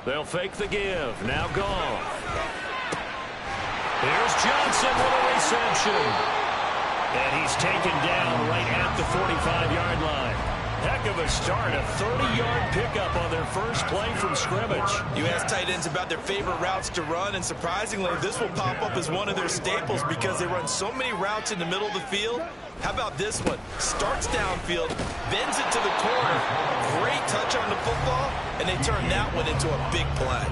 They'll fake the give. Now gone. Here's Johnson with a reception. And he's taken down right at the 45-yard line. Heck of a start, a 30-yard pickup on their first play from scrimmage. You ask tight ends about their favorite routes to run, and surprisingly, this will pop up as one of their staples because they run so many routes in the middle of the field. How about this one? Starts downfield, bends it to the corner. Great touch on the football, and they turn that one into a big play.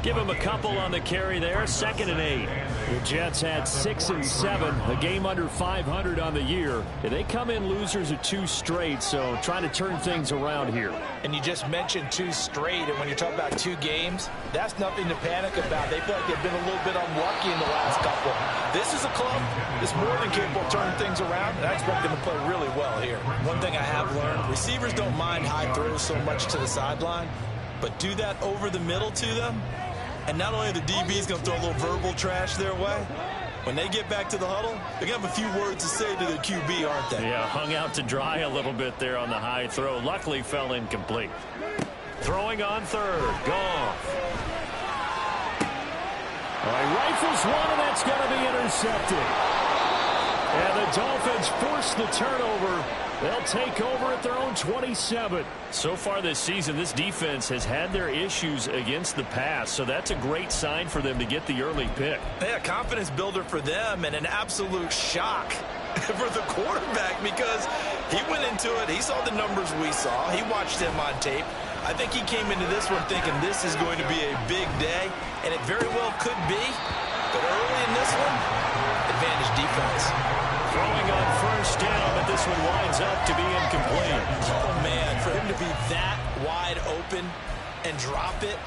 Give him a couple on the carry there, 2nd and 8. The Jets had 6 and 7, a game under 500 on the year. And they come in losers of 2 straight, so trying to turn things around here. And you just mentioned 2 straight, and when you talk about 2 games, that's nothing to panic about. They feel like they've been a little bit unlucky in the last couple. This is a club that's more than capable of turning things around, and I expect them to play really well here. One thing I have learned, receivers don't mind high throws so much to the sideline, but do that over the middle to them, and not only are the DBs going to throw a little verbal trash their way, when they get back to the huddle, they're going to have a few words to say to their QB, aren't they? Yeah, hung out to dry a little bit there on the high throw. Luckily fell incomplete. Throwing on 3rd. Goff. All right, rifles one, and that's going to be intercepted. And the Dolphins force the turnover. They'll take over at their own 27. So far this season, this defense has had their issues against the pass, so that's a great sign for them to get the early pick. Yeah, confidence builder for them and an absolute shock for the quarterback because he went into it. He saw the numbers we saw. He watched them on tape. I think he came into this one thinking this is going to be a big day, and it very well could be. But early in this one, advantage defense. Throwing on 1st down, but this one winds up to be incomplete. Oh, man, for him to be that wide open and drop it.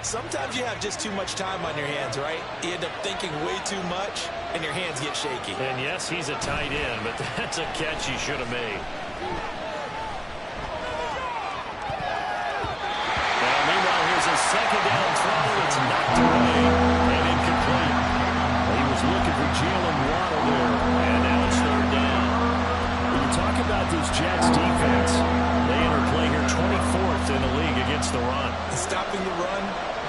Sometimes you have just too much time on your hands, right? You end up thinking way too much, and your hands get shaky. And, yes, he's a tight end, but that's a catch he should have made. Now, meanwhile, here's a 2nd down throw. It's knocked away and incomplete. He was looking for Jalen Waddle there, and now it's 3rd down. When you talk about this Jets defense, they interplay here 24th in the league against the run. Stopping the run,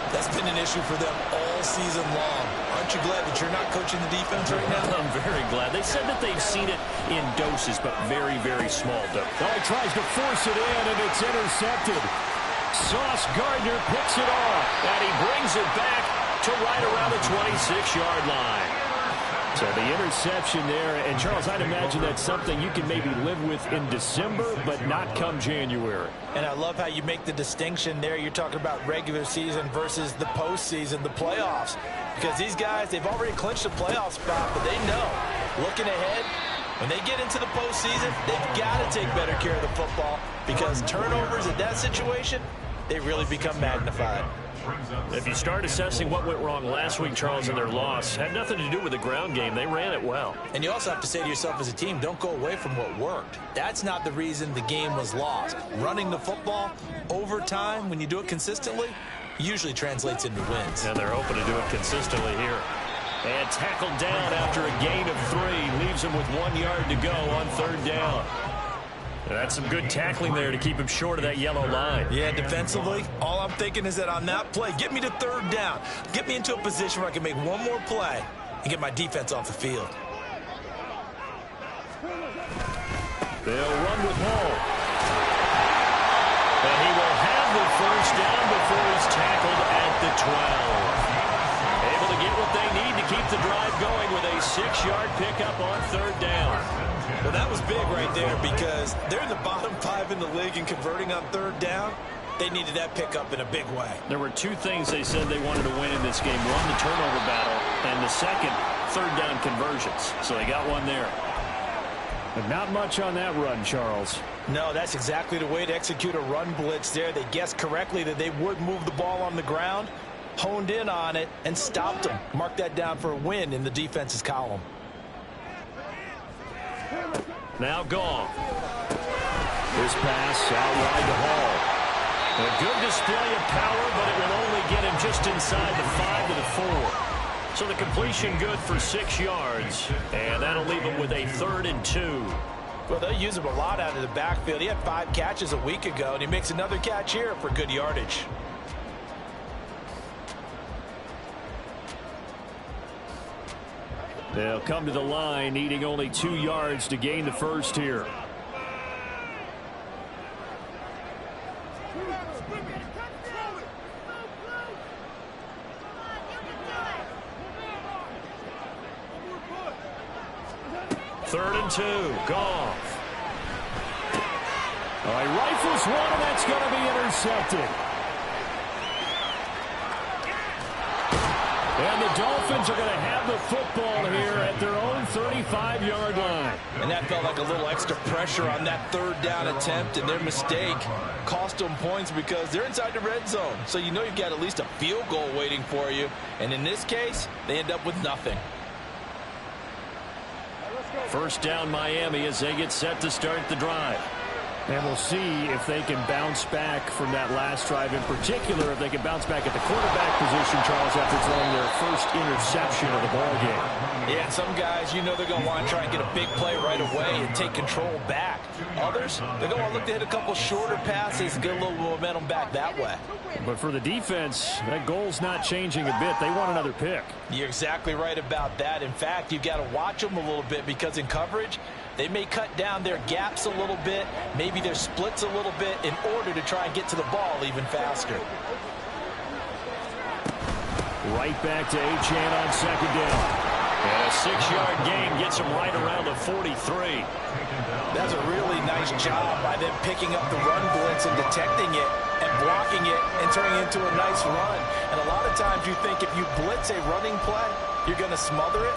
that's been an issue for them all season long. Aren't you glad that you're not coaching the defense right now? I'm very glad. They said that they've seen it in doses, but very, very small doses. Oh, he tries to force it in, and it's intercepted. Sauce Gardner picks it off, and he brings it back to right around the 26-yard line. So the interception there, and Charles, I'd imagine that's something you can maybe live with in December, but not come January. And I love how you make the distinction there. You're talking about regular season versus the postseason, the playoffs. Because these guys, they've already clinched a playoff spot, but they know, looking ahead, when they get into the postseason, they've got to take better care of the football because turnovers in that situation, they really become magnified. If you start assessing what went wrong last week, Charles, in their loss, had nothing to do with the ground game. They ran it well. And you also have to say to yourself as a team, don't go away from what worked. That's not the reason the game was lost. Running the football over time, when you do it consistently, usually translates into wins. And they're hoping to do it consistently here. And tackled down after a gain of 3. Leaves him with 1 yard to go on 3rd down. That's some good tackling there to keep him short of that yellow line. Yeah, defensively, all I'm thinking is that on that play, get me to 3rd down. Get me into a position where I can make one more play and get my defense off the field. They'll run with Hall. And he will have the 1st down before he's tackled at the 12. Able to get what they need to keep the drive going with a 6-yard pickup on 3rd down. Well, that was big right there because they're in the bottom 5 in the league in converting on 3rd down. They needed that pickup in a big way. There were 2 things they said they wanted to win in this game. One, the turnover battle, and the second, 3rd down conversions. So they got one there. But not much on that run, Charles. No, that's exactly the way to execute a run blitz there. They guessed correctly that they would move the ball on the ground, honed in on it, and stopped them. Mark that down for a win in the defense's column. Now Goff. This pass out wide to Hall. A good display of power, but it will only get him just inside the 5 to the 4. So the completion good for 6 yards, and that'll leave him with a 3rd and 2. Well, they'll use him a lot out of the backfield. He had 5 catches a week ago, and he makes another catch here for good yardage. They'll come to the line, needing only 2 yards to gain the first here. Third and 2, Goff. All right, rifles one, and that's going to be intercepted. And the Dolphins are going to have the football here at their own 35-yard line. And that felt like a little extra pressure on that third down attempt, and their mistake cost them points because they're inside the red zone. So you know you've got at least a field goal waiting for you. And in this case, they end up with nothing. First down Miami as they get set to start the drive. And we'll see if they can bounce back from that last drive, in particular if they can bounce back at the quarterback position, Charles, after throwing their first interception of the ball game. Yeah, and some guys, you know they're going to want to try and get a big play right away and take control back. Others, they're going to look to hit a couple shorter passes, get a little momentum back that way. But for the defense, that goal's not changing a bit. They want another pick. You're exactly right about that. In fact, you've got to watch them a little bit because in coverage, they may cut down their gaps a little bit, maybe their splits a little bit in order to try and get to the ball even faster. Right back to Achane on second down. And a 6-yard gain gets him right around the 43. That's a really nice job by them picking up the run blitz and detecting it and blocking it and turning it into a nice run. And a lot of times you think if you blitz a running play, you're going to smother it.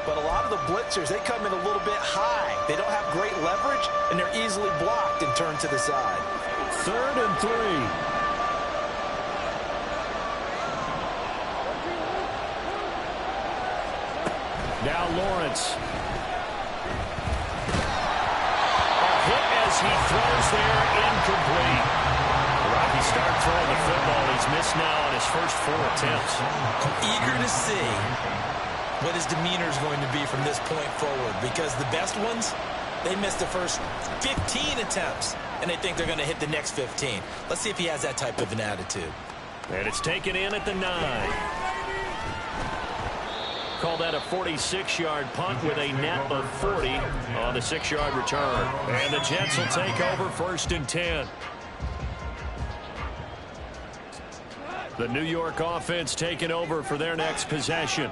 But a lot of the blitzers, they come in a little bit high. They don't have great leverage, and they're easily blocked and turned to the side. Third and 3. Now Lawrence. A hit as he throws there, incomplete. Rocky start throwing the football. He's missed now on his first 4 attempts. I'm eager to see what his demeanor is going to be from this point forward, because the best ones, they missed the first 15 attempts, and they think they're going to hit the next 15. Let's see if he has that type of an attitude. And it's taken in at the 9. Call that a 46-yard punt with a net of 40 on the 6-yard return. And the Jets will take over first and 10. The New York offense taking over for their next possession.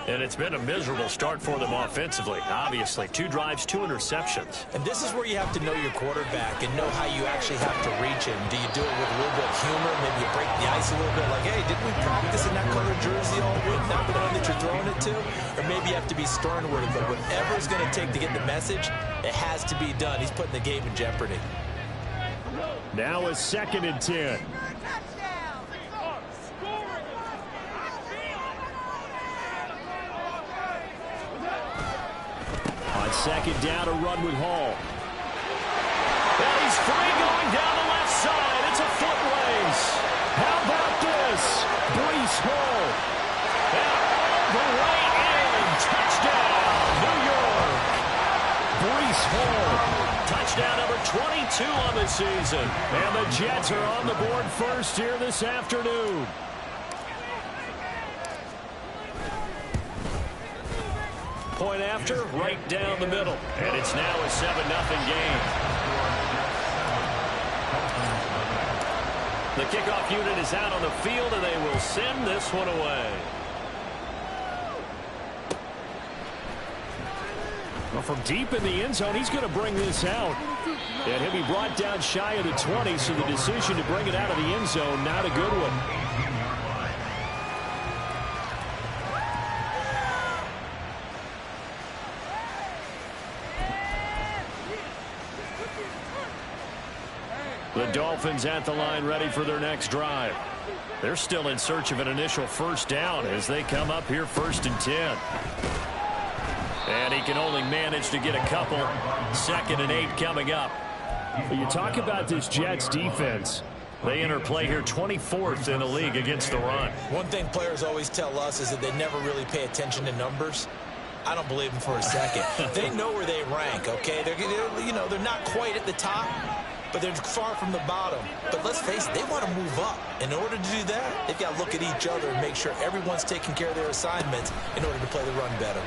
And it's been a miserable start for them offensively, obviously. 2 drives, 2 interceptions. And this is where you have to know your quarterback and know how you actually have to reach him. Do you do it with a little bit of humor? Maybe you break the ice a little bit, like, hey, didn't we practice in that color jersey all week, not the one that you're throwing it to? Or maybe you have to be stern with it, but whatever it's going to take to get the message, it has to be done. He's putting the game in jeopardy. Now a 2nd and 10. Second down, a run with Hall. And he's free going down the left side. It's a foot race. How about this? Breece Hall. And all the way in. Touchdown, New York. Breece Hall. Touchdown number 22 on the season. And the Jets are on the board first here this afternoon. Point after, right down the middle. And it's now a 7-0 game. The kickoff unit is out on the field, and they will send this one away. Well, from deep in the end zone, he's going to bring this out. And he'll be brought down shy of the 20, so the decision to bring it out of the end zone, not a good one. The Dolphins at the line ready for their next drive. They're still in search of an initial first down as they come up here first and 10. And he can only manage to get a couple. 2nd and 8 coming up. You talk about this Jets defense. They enter play here 24th in the league against the run. One thing players always tell us is that they never really pay attention to numbers. I don't believe them for a second. They know where they rank, okay? They're not quite at the top, but they're far from the bottom. But let's face it, they want to move up. In order to do that, they've got to look at each other and make sure everyone's taking care of their assignments in order to play the run better.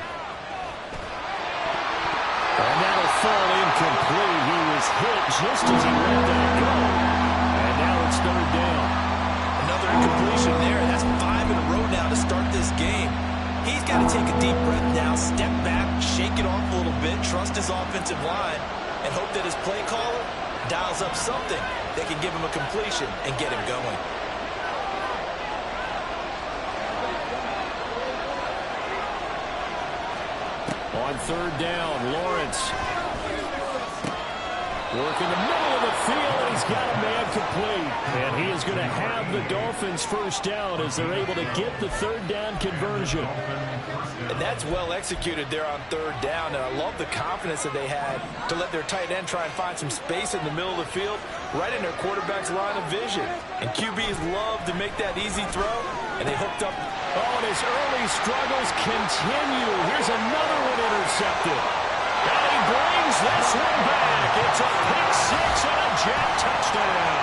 fall incomplete. He was hit just as he let that go. And now it's third down. Another incompletion there. That's 5 in a row now to start this game. He's got to take a deep breath now, step back, shake it off a little bit, trust his offensive line, and hope that his play caller dials up something that can give him a completion and get him going. On third down, Lawrence. Work in the middle of the field, and he's got a man complete. And he is going to have the Dolphins first down as they're able to get the third down conversion. And that's well executed there on third down. And I love the confidence that they had to let their tight end try and find some space in the middle of the field, right in their quarterback's line of vision. And QBs love to make that easy throw, and they hooked up. Oh, and his early struggles continue. Here's another one intercepted. And he brings this one back. It's a pick six and a Jet touchdown.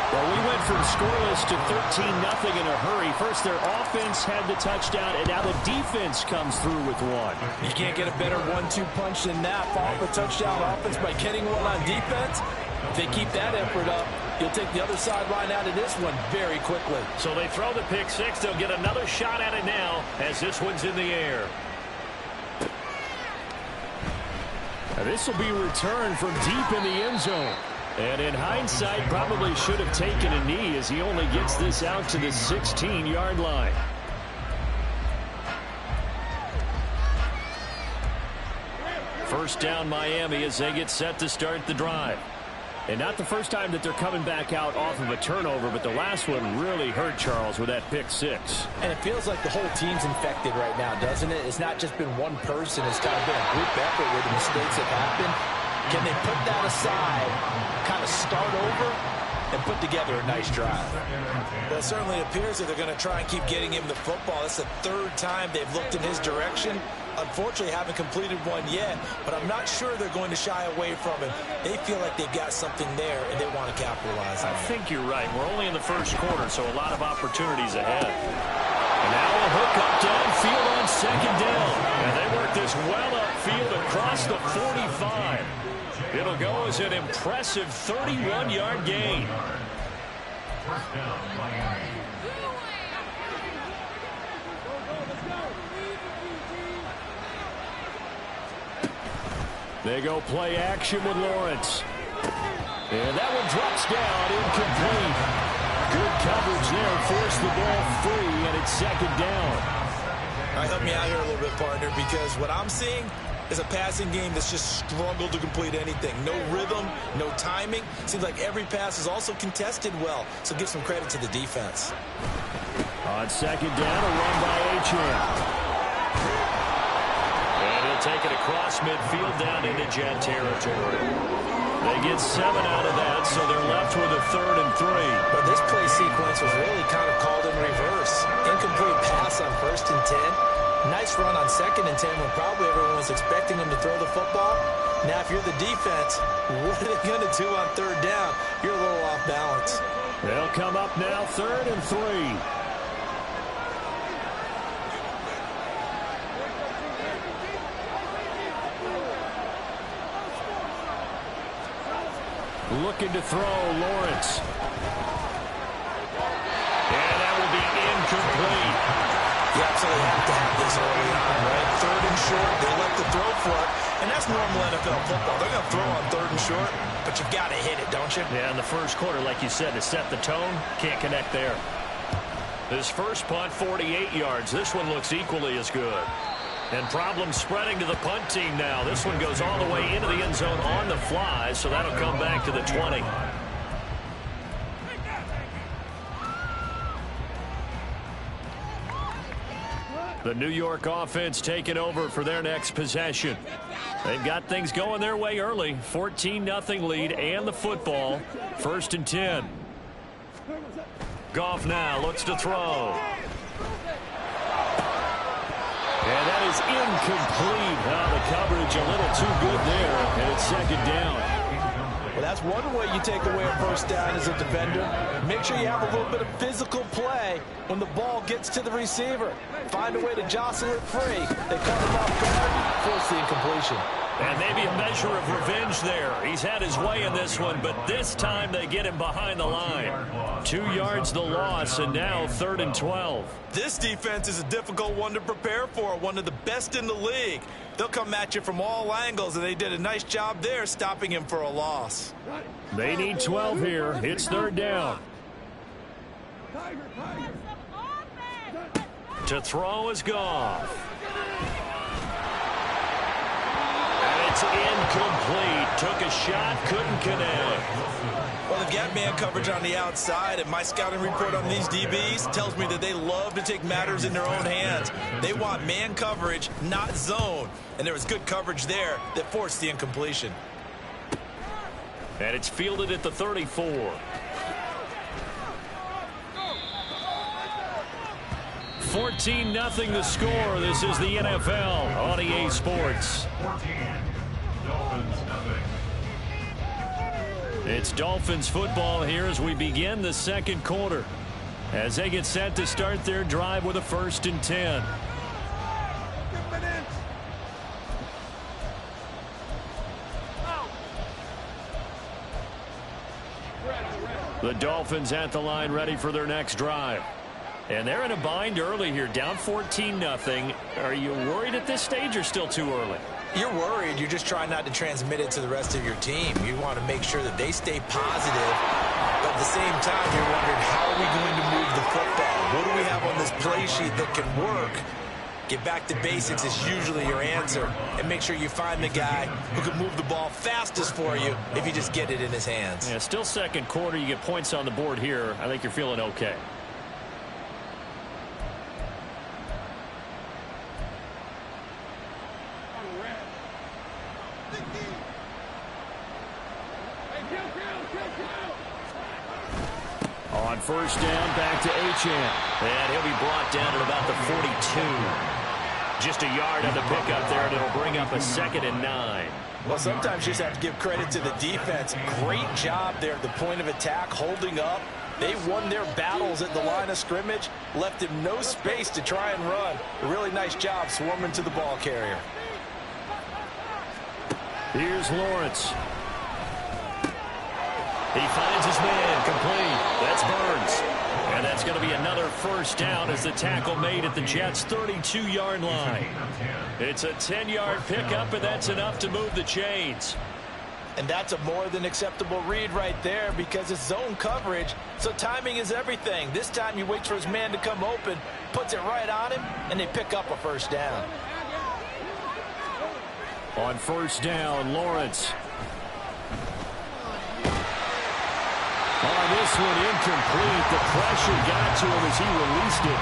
Well, we went from scoreless to 13-0 in a hurry. First, their offense had the touchdown, and now the defense comes through with one. You can't get a better 1-2 punch than that. Follow up a touchdown offense by getting one on defense. If they keep that effort up, you'll take the other sideline out of this one very quickly. So they throw the pick six. They'll get another shot at it now as this one's in the air. This will be returned from deep in the end zone. And in hindsight, probably should have taken a knee as he only gets this out to the 16-yard line. First down Miami as they get set to start the drive. And not the first time that they're coming back out off of a turnover, but the last one really hurt Charles with that pick six. And it feels like the whole team's infected right now, doesn't it? It's not just been one person. It's kind of been a group effort where the mistakes have happened. Can they put that aside, kind of start over, and put together a nice drive? Well, it certainly appears that they're going to try and keep getting him the football. That's the third time they've looked in his direction. Unfortunately, haven't completed one yet, but I'm not sure they're going to shy away from him. They feel like they've got something there, and they want to capitalize on it. I think you're right. We're only in the first quarter, so a lot of opportunities ahead. And now a hook up downfield on second down. And they work this well upfield across the 45. It'll go as an impressive 31-yard gain. They go play action with Lawrence. And that one drops down, incomplete. Good coverage there, forced the ball free, and it's second down. All right, help me out here a little bit, partner, because what I'm seeing is a passing game that's just struggled to complete anything. No rhythm, no timing. Seems like every pass is also contested well, so give some credit to the defense. On second down, a run by Achane. And he'll take it across midfield down into Jet territory. They get 7 out of that, so they're left with a 3rd and 3. But this play sequence was really kind of called in reverse. Incomplete pass on 1st and 10. Nice run on 2nd and 10 when probably everyone was expecting him to throw the football. Now, if you're the defense, what are they going to do on 3rd down? You're a little off balance. They'll come up now 3rd and 3. Looking to throw, Lawrence. And that will be incomplete. You absolutely have to have this early on, right? 3rd and short, they let the throw for it, and that's normal NFL football. They're going to throw on 3rd and short, but you've got to hit it, don't you? Yeah, in the first quarter, like you said, to set the tone, can't connect there. This first punt, 48 yards. This one looks equally as good. And problems spreading to the punt team now. This one goes all the way into the end zone on the fly, so that'll come back to the 20. The New York offense taking over for their next possession. They've got things going their way early. 14-0 lead and the football. 1st and 10. Goff now looks to throw. And that is incomplete. The coverage a little too good there, and it's 2nd down. Well, that's one way you take away a first down as a defender. Make sure you have a little bit of physical play when the ball gets to the receiver. Find a way to jostle it free. They cut him off guard, force the incompletion. And maybe a measure of revenge there. He's had his way in this one, but this time they get him behind the line. 2 yards the loss, and now 3rd and 12. This defense is a difficult one to prepare for, one of the best in the league. They'll come at you from all angles, and they did a nice job there stopping him for a loss. They need 12 here. It's 3rd down. To throw is Goff. And it's incomplete. Took a shot, couldn't connect. Well, they've got man coverage on the outside, and my scouting report on these DBs tells me that they love to take matters in their own hands. They want man coverage, not zone. And there was good coverage there that forced the incompletion. And it's fielded at the 34. 14-0 the score. This is the NFL on EA Sports. It's Dolphins football here as we begin the second quarter, as they get set to start their drive with a 1st and 10. The Dolphins at the line, ready for their next drive. And they're in a bind early here, down 14-0. Are you worried at this stage or still too early? You're worried. You're just trying not to transmit it to the rest of your team. You want to make sure that they stay positive. But at the same time, you're wondering, how are we going to move the football? What do we have on this play sheet that can work? Get back to basics is usually your answer. And make sure you find the guy who can move the ball fastest for you if you just get it in his hands. Yeah, still second quarter. You get points on the board here. I think you're feeling okay. On 1st down, back to Achane. And he'll be brought down at about the 42. Just a yard on the pickup there, and it'll bring up a 2nd and 9. Well, sometimes you just have to give credit to the defense. Great job there at the point of attack, holding up. They won their battles at the line of scrimmage, left him no space to try and run. A really nice job swarming to the ball carrier. Here's Lawrence. He finds his man, complete. That's Burns. And that's going to be another 1st down as the tackle made at the Jets' 32-yard line. It's a 10-yard pickup, and that's enough to move the chains. And that's a more than acceptable read right there because it's zone coverage, so timing is everything. This time he waits for his man to come open, puts it right on him, and they pick up a 1st down. On 1st down, Lawrence. This one incomplete. The pressure got to him as he released it.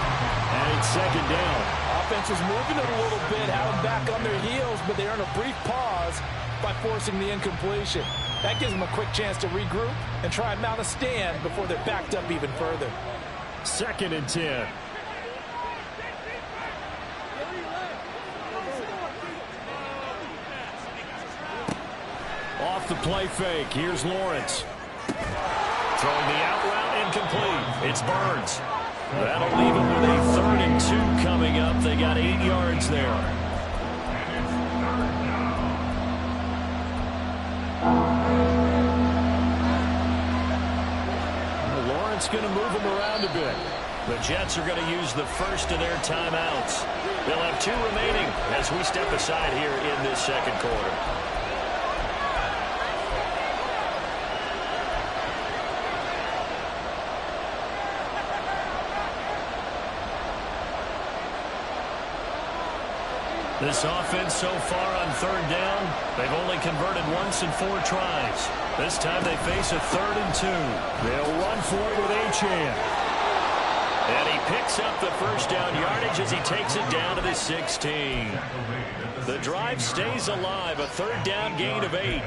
And it's 2nd down. Offense was moving it a little bit, had them back on their heels, but they earn a brief pause by forcing the incompletion. That gives them a quick chance to regroup and try and mount a stand before they're backed up even further. 2nd and 10. Off the play fake. Here's Lawrence. Throwing the out route, incomplete. It's Burns. That'll leave him with a 3rd and 2 coming up. They got 8 yards there. Well, Lawrence going to move him around a bit. The Jets are going to use the first of their timeouts. They'll have 2 remaining as we step aside here in this second quarter. This offense so far on 3rd down, they've only converted once in 4 tries. This time they face a 3rd and 2. They'll run for it with Achane. And he picks up the 1st down yardage as he takes it down to the 16. The drive stays alive, a 3rd down gain of 8.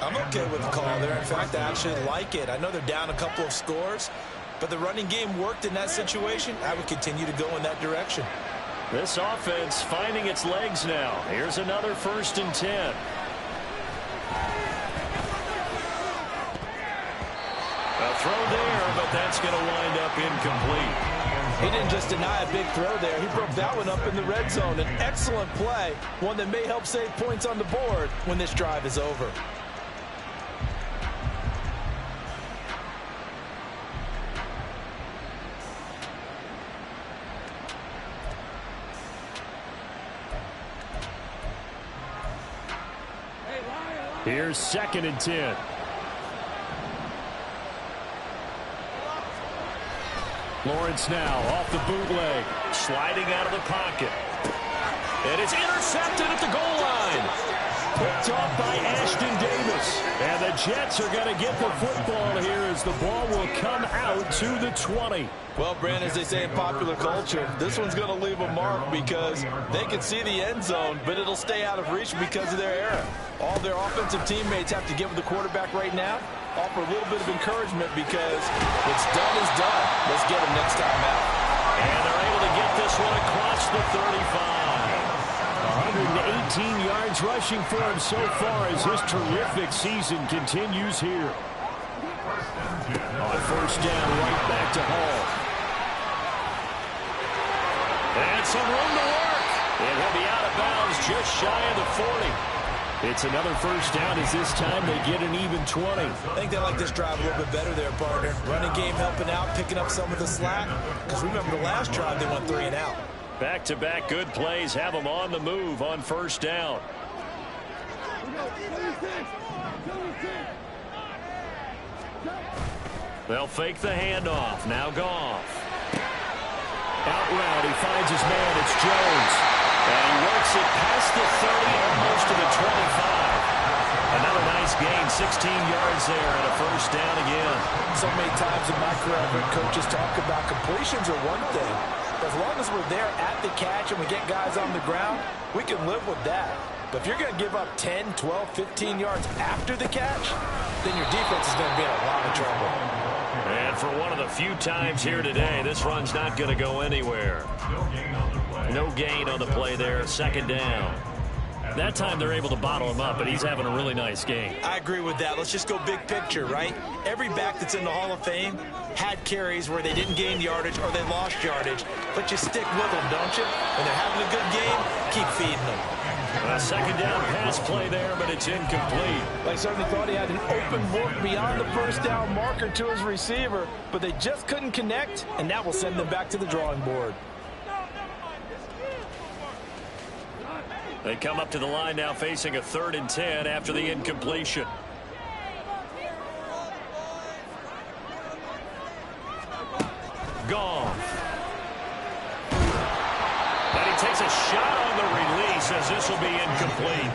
I'm okay with the call there. In fact, I actually like it. I know they're down a couple of scores, but the running game worked in that situation. I would continue to go in that direction. This offense finding its legs now. Here's another 1st and 10. throw there, but that's going to wind up incomplete. He didn't just deny a big throw there. He broke that one up in the red zone. An excellent play, one that may help save points on the board when this drive is over. Here's 2nd and 10. Lawrence now off the bootleg, sliding out of the pocket. And it's intercepted at the goal line. Picked off by Ashton Davis. And the Jets are going to get the football here as the ball will come out to the 20. Well, Brandon, as they say in popular culture, this one's going to leave a mark because they can see the end zone, but it'll stay out of reach because of their error. All their offensive teammates have to give the quarterback right now, offer a little bit of encouragement because what's done is done. Let's get him next time out. And they're able to get this one across the 35. 118 yards rushing for him so far as his terrific season continues here. On 1st down, right back to Hall. And some room to work. It will be out of bounds just shy of the 40. It's another 1st down as this time they get an even 20. I think they like this drive a little bit better there, partner. Running game helping out, picking up some of the slack. Because remember the last drive they went 3 and out. Back-to-back good plays have them on the move on 1st down. They'll fake the handoff. Now Goff. Out route, he finds his man. It's Jones. And he works it past the 30, almost to the 25. Another nice gain, 16 yards there, and a 1st down again. So many times in my career, I've heard coaches talk about completions are one thing. As long as we're there at the catch and we get guys on the ground, we can live with that. But if you're going to give up 10, 12, 15 yards after the catch, then your defense is going to be in a lot of trouble. And for one of the few times here today, this run's not going to go anywhere. No gain on the play there, 2nd down. That time they're able to bottle him up, but he's having a really nice game. I agree with that. Let's just go big picture, right? Every back that's in the Hall of Fame had carries where they didn't gain yardage or they lost yardage, but you stick with them, don't you? When they're having a good game, keep feeding them. A 2nd down pass play there, but it's incomplete. They certainly thought he had an open look beyond the 1st down marker to his receiver, but they just couldn't connect, and that will send them back to the drawing board. They come up to the line now facing a 3rd and 10 after the incompletion. Goff. And he takes a shot on the release as this will be incomplete.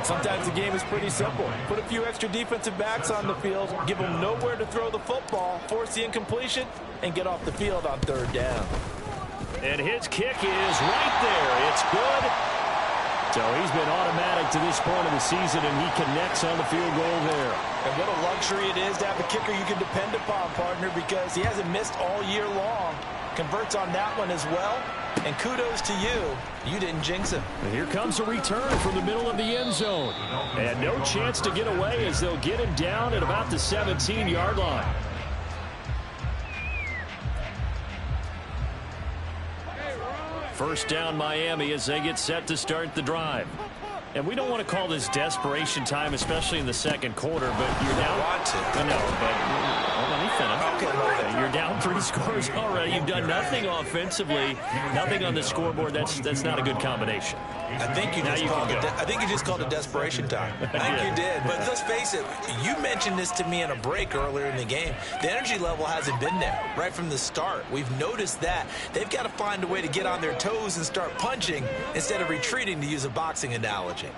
Sometimes the game is pretty simple. Put a few extra defensive backs on the field, give them nowhere to throw the football, force the incompletion, and get off the field on 3rd down. And his kick is right there. It's good. So he's been automatic to this point of the season, and he connects on the field goal there. And what a luxury it is to have a kicker you can depend upon, partner, because he hasn't missed all year long. Converts on that one as well. And kudos to you. You didn't jinx him. And here comes a return from the middle of the end zone. And no chance to get away as they'll get him down at about the 17-yard line. First down Miami as they get set to start the drive. And we don't want to call this desperation time, especially in the 2nd quarter, but you're down. Want to. I know, but let me finish. Okay. You're down 3 scores already. You've done nothing offensively, nothing on the scoreboard. That's not a good combination. I think you just called it desperation time. I think you did. But let's face it, you mentioned this to me in a break earlier in the game. The energy level hasn't been there right from the start. We've noticed that. They've got to find a way to get on their toes and start punching instead of retreating, to use a boxing analogy.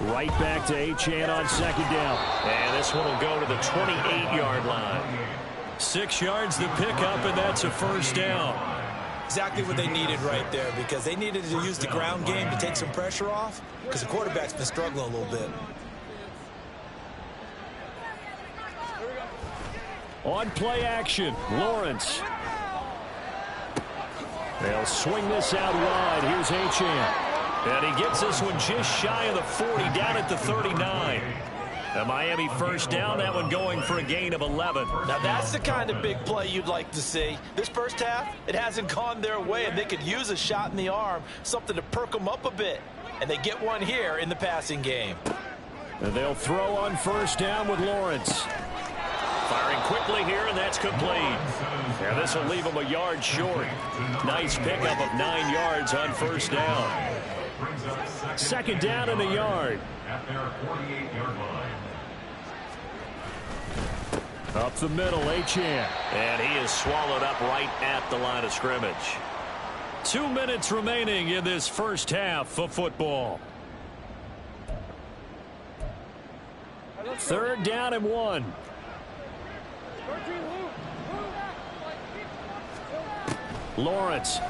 Right back to Achane on 2nd down. And this one will go to the 28-yard line. 6 yards the pickup, and that's a 1st down. Exactly what they needed right there, because they needed to use the ground game to take some pressure off, because the quarterback's been struggling a little bit. On play action, Lawrence. They'll swing this out wide. Here's Achane. And he gets this one just shy of the 40, down at the 39. A Miami first down, that one going for a gain of 11. Now that's the kind of big play you'd like to see. This first half, it hasn't gone their way, and they could use a shot in the arm, something to perk them up a bit. And they get one here in the passing game. And they'll throw on first down with Lawrence. Firing quickly here, and that's complete. And this will leave him a yard short. Nice pickup of 9 yards on first down. Second down and a yard. At their 48-yard line. Up the middle, Achane. And he is swallowed up right at the line of scrimmage. 2 minutes remaining in this first half of football. Third down and 1. Lawrence.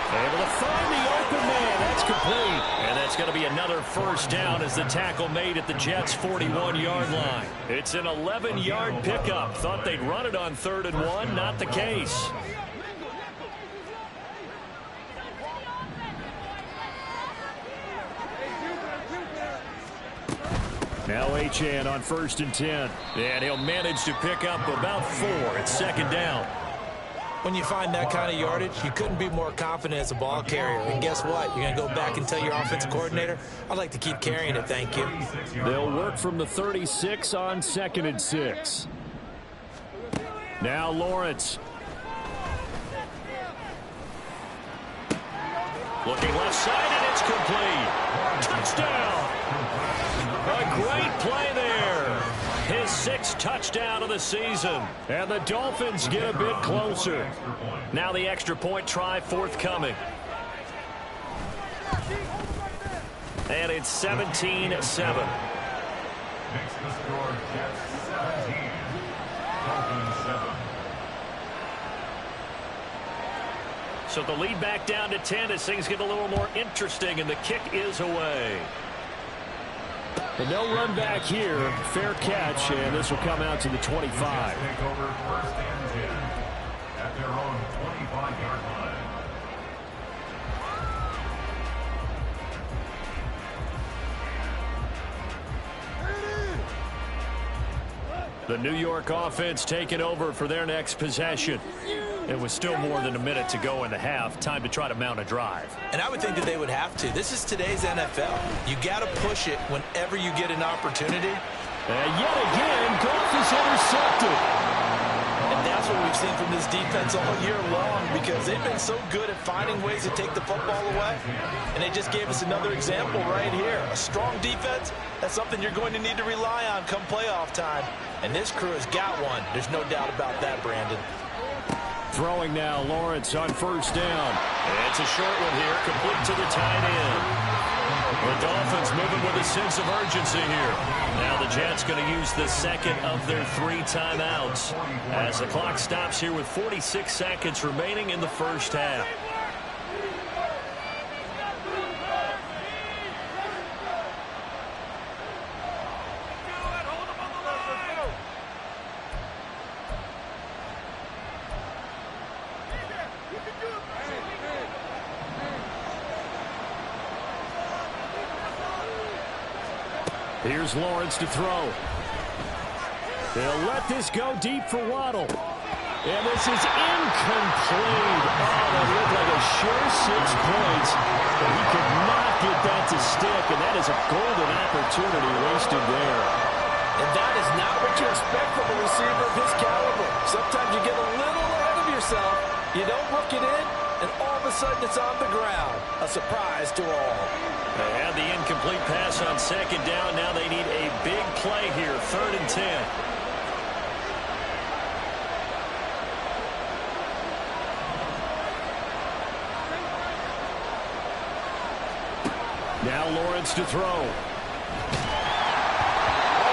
Able to find the open man. That's complete. And that's going to be another first down as the tackle made at the Jets' 41-yard line. It's an 11-yard pickup. Thought they'd run it on 3rd and 1. Not the case. Now Achane on 1st and 10. And he'll manage to pick up about 4 at second down. When you find that kind of yardage, you couldn't be more confident as a ball carrier. And guess what? You're going to go back and tell your offensive coordinator, I'd like to keep carrying it, thank you. They'll work from the 36 on 2nd and 6. Now Lawrence. Looking left side, and it's complete. Touchdown. A great play there. His 6th touchdown of the season. And the Dolphins get a bit closer. Now the extra point try forthcoming. And it's 17-7. Makes the score Jets 17. Dolphins 7. So the lead back down to 10 as things get a little more interesting, and the kick is away. And no run back here. Fair catch, and this will come out to the 25. Take over 1st and 10 at their own 25-yard line. The New York offense taking over for their next possession. It was still more than a minute to go in the half. Time to try to mount a drive. And I would think that they would have to. This is today's NFL. You got to push it whenever you get an opportunity. And yet again, Goff is intercepted. And that's what we've seen from this defense all year long, because they've been so good at finding ways to take the football away. And they just gave us another example right here. A strong defense, that's something you're going to need to rely on come playoff time. And this crew has got one. There's no doubt about that, Brandon. Throwing now, Lawrence on first down. It's a short one here, complete to the tight end. The Dolphins moving with a sense of urgency here. Now the Jets going to use the second of their 3 timeouts as the clock stops here with 46 seconds remaining in the first half. Here's Lawrence to throw. They'll let this go deep for Waddle. And this is incomplete. Oh, that looked like a sure 6 points. But he could not get that to stick, and that is a golden opportunity wasted there. And that is not what you expect from a receiver of his caliber. Sometimes you get a little ahead of yourself. You don't look it in, and all of a sudden it's on the ground. A surprise to all. They had the incomplete pass on second down. Now they need a big play here, 3rd and 10. Now Lawrence to throw. Oh,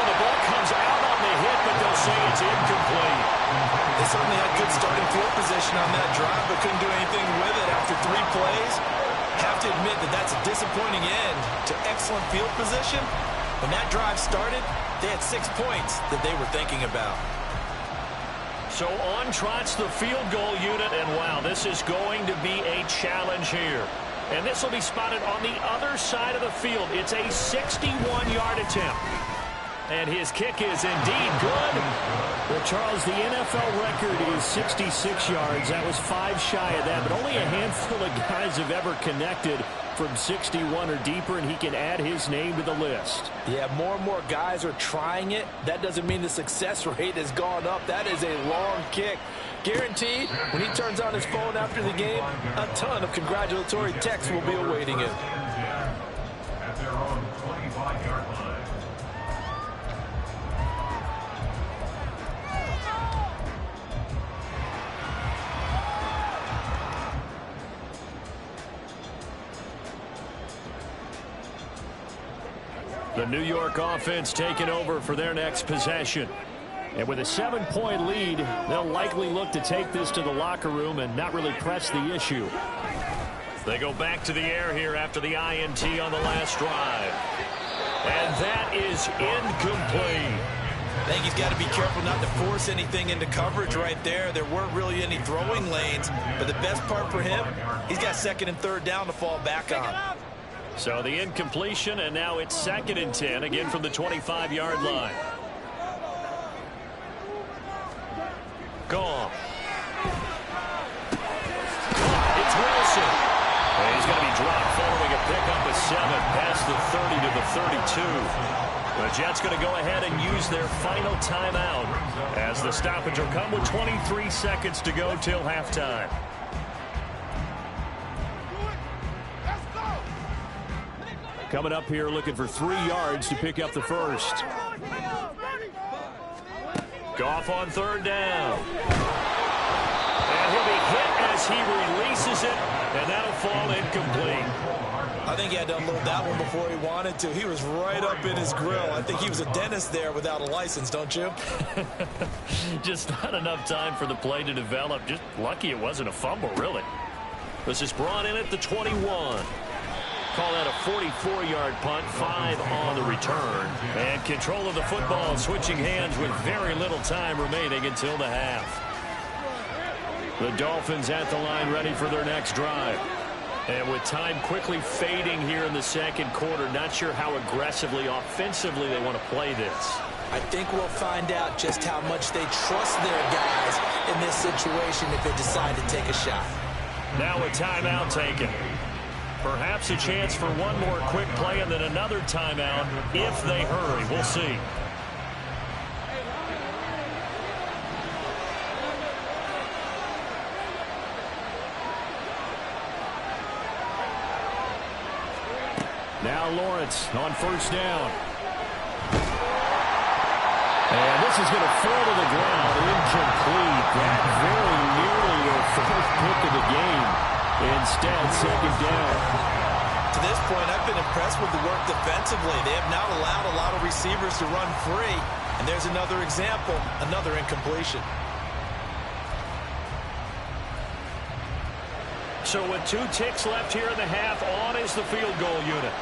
the ball comes out on the hit, but they'll say it's incomplete. They certainly had good starting field position on that drive, but couldn't do anything with it after 3 plays. Have to admit that that's a disappointing end to excellent field position. When that drive started, they had 6 points that they were thinking about. So on trots the field goal unit, and wow, this is going to be a challenge here. And this will be spotted on the other side of the field. It's a 61-yard attempt. And his kick is indeed good. Well, Charles, the NFL record is 66 yards. That was 5 shy of that, but only a handful of guys have ever connected from 61 or deeper, and he can add his name to the list. Yeah, more and more guys are trying it. That doesn't mean the success rate has gone up. That is a long kick. Guaranteed, when he turns on his phone after the game, a ton of congratulatory texts will be awaiting him. At their own 25-yard line. The New York offense taking over for their next possession. And with a 7-point lead, they'll likely look to take this to the locker room and not really press the issue. They go back to the air here after the INT on the last drive. And that is incomplete. I think he's got to be careful not to force anything into coverage right there. There weren't really any throwing lanes, but the best part for him, he's got 2nd and 3rd down to fall back on. So the incompletion, and now it's 2nd and 10, again from the 25-yard line. Gone. It's Wilson. And he's going to be dropped following a pickup of 7 past the 30 to the 32. The Jets going to go ahead and use their final timeout as the stoppage will come with 23 seconds to go till halftime. Coming up here looking for 3 yards to pick up the first. Goff on 3rd down. And he'll be hit as he releases it, and that'll fall incomplete. I think he had to unload that one before he wanted to. He was right up in his grill. I think he was a dentist there without a license, don't you? Just not enough time for the play to develop. Just lucky it wasn't a fumble, really. This is brought in at the 21. Call that a 44-yard punt, 5 on the return. And control of the football switching hands with very little time remaining until the half. The Dolphins at the line ready for their next drive. And with time quickly fading here in the 2nd quarter, not sure how aggressively, offensively they want to play this. I think we'll find out just how much they trust their guys in this situation if they decide to take a shot. Now a timeout taken. Perhaps a chance for one more quick play and then another timeout if they hurry. We'll see. Now Lawrence on 1st down. And this is going to fall to the ground. Incomplete. That very nearly their 4th pick of the game. Instead, 2nd down. To this point, I've been impressed with the work defensively. They have not allowed a lot of receivers to run free. And there's another example, another incompletion. So with 2 ticks left here in the half, on is the field goal unit.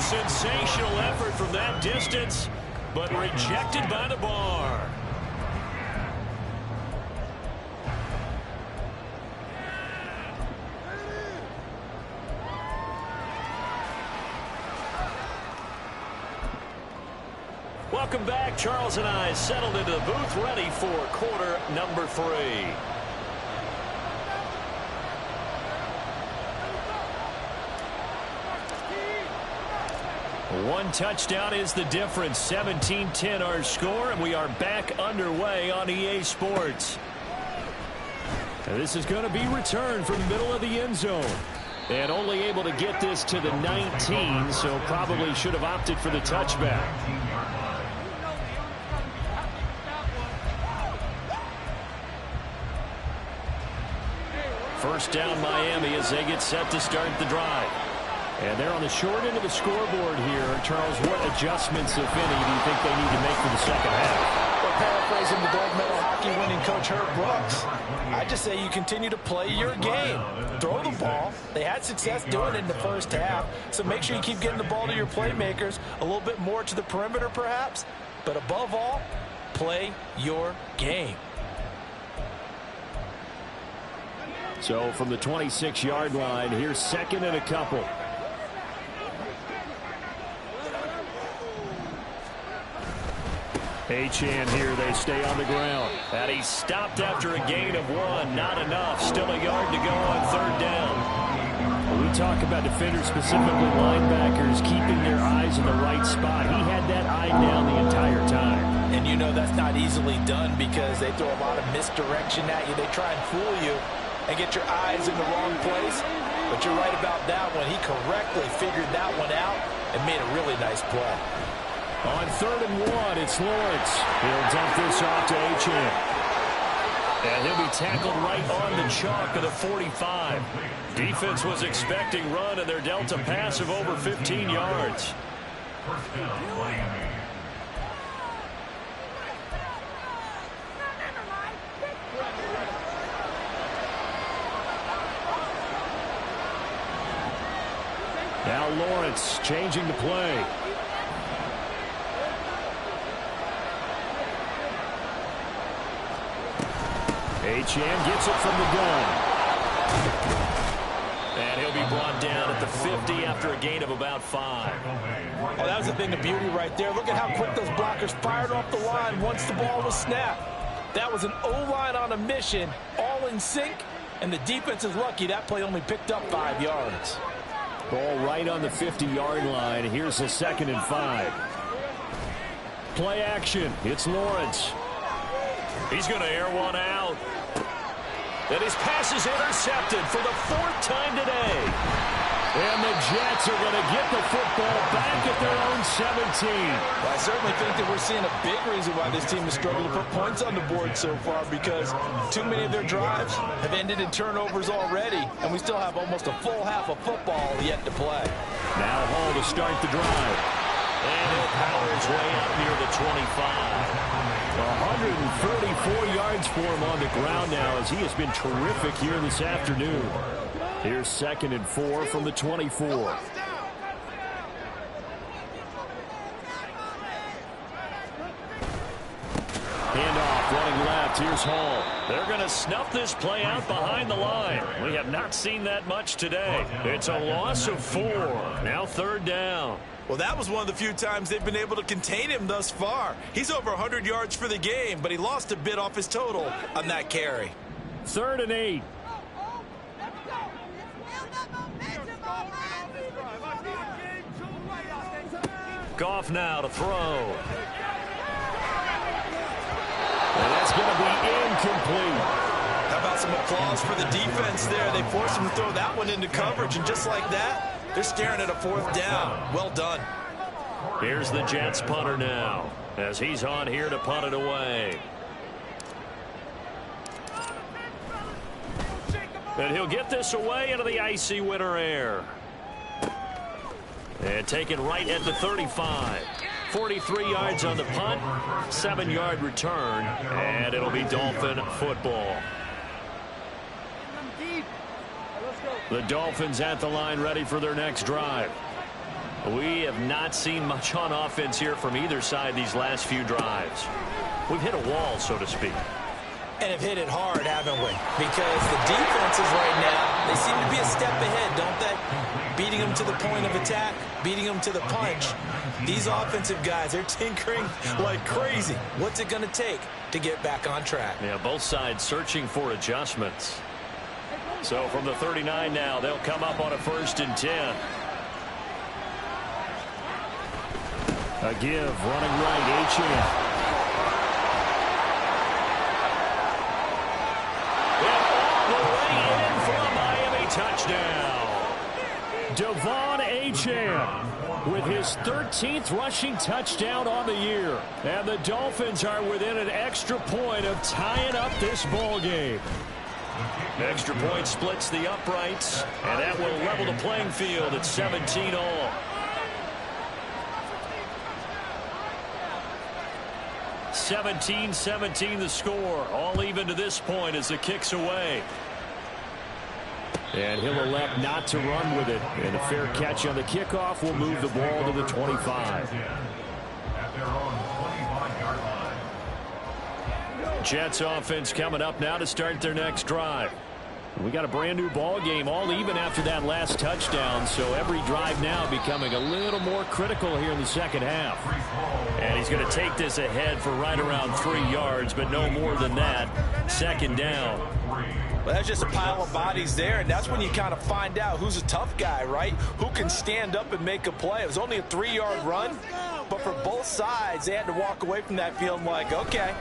Sensational effort from that distance, but rejected by the bar. Welcome back. Charles and I settled into the booth ready for quarter number 3. One touchdown is the difference. 17-10 our score, and we are back underway on EA Sports. And this is going to be returned from the middle of the end zone. And only able to get this to the 19, so probably should have opted for the touchback. First down Miami as they get set to start the drive. And they're on the short end of the scoreboard here. Charles, what adjustments, if any, do you think they need to make for the second half? Well, Paul, paraphrasing the gold medal hockey winning coach Herb Brooks, I just say you continue to play your game. Throw the ball. They had success doing it in the first half, so make sure you keep getting the ball to your playmakers, a little bit more to the perimeter perhaps, but above all, play your game. So from the 26-yard line, here's second and a couple. Achane here, they stay on the ground. And he stopped after a gain of 1. Not enough. Still a yard to go on third down. When we talk about defenders, specifically linebackers, keeping their eyes in the right spot. He had that eye down the entire time. And you know that's not easily done because they throw a lot of misdirection at you. They try and fool you and get your eyes in the wrong place. But you're right about that one. He correctly figured that one out and made a really nice play. On 3rd and 1, it's Lawrence. He'll dump this off to Achane. And he'll be tackled right on the chalk of the 45. Defense was expecting run, and they're dealt a pass of over 15 yards. First down, Miami. Now Lawrence changing the play. Achane gets it from the gun. And he'll be brought down at the 50 after a gain of about 5. Oh, that was a thing of beauty right there. Look at how quick those blockers fired off the line once the ball was snapped. That was an O-line on a mission, all in sync, and the defense is lucky that play only picked up 5 yards. Ball right on the 50-yard line. Here's a 2nd and 5. Play action. It's Lawrence. He's going to air one out. And his pass is intercepted for the 4th time today. And the Jets are going to get the football back at their own 17. Well, I certainly think that we're seeing a big reason why this team has struggled to put points on the board so far, because too many of their drives have ended in turnovers already, and we still have almost a full half of football yet to play. Now Hall to start the drive. And he'll power his way out near the 25. 144 yards for him on the ground now, as he has been terrific here this afternoon. Here's 2nd and 4 from the 24. Handoff running left. Here's Hall. They're going to snuff this play out behind the line. We have not seen that much today. It's a loss of 4. Now 3rd down. Well, that was one of the few times they've been able to contain him thus far. He's over 100 yards for the game, but he lost a bit off his total on that carry. 3rd and 8. Goff now to throw. And that's going to be incomplete. How about some applause for the defense there? They forced him to throw that one into coverage, and just like that, they're staring at a 4th down. Well done. Here's the Jets punter now, as he's on here to punt it away. And he'll get this away into the icy winter air. And taken right at the 35. 43 yards on the punt, 7-yard return, and it'll be Dolphin football. The Dolphins at the line, ready for their next drive. We have not seen much on offense here from either side these last few drives. We've hit a wall, so to speak. And have hit it hard, haven't we? Because the defenses right now, they seem to be a step ahead, don't they? Beating them to the point of attack, beating them to the punch. These offensive guys, they're tinkering like crazy. What's it going to take to get back on track? Yeah, both sides searching for adjustments. So from the 39 now, they'll come up on a 1st and 10. A give, running right, Achane. Touchdown. Devon Achane with his 13th rushing touchdown on the year. And the Dolphins are within an extra point of tying up this ball game. Extra point splits the uprights, and that will level the playing field at 17-all. 17-17 the score. All even to this point as the kick's away. And he'll elect not to run with it. And a fair catch on the kickoff will move the ball to the 25. At their own 25-yard line. Jets offense coming up now to start their next drive. We got a brand new ball game, all even after that last touchdown, so every drive now becoming a little more critical here in the second half. And he's going to take this ahead for right around 3 yards, but no more than that. Second down. Well, that's just a pile of bodies there, and that's when you kind of find out who's a tough guy, right? Who can stand up and make a play. It was only a 3-yard run, but for both sides, they had to walk away from that feeling like, okay,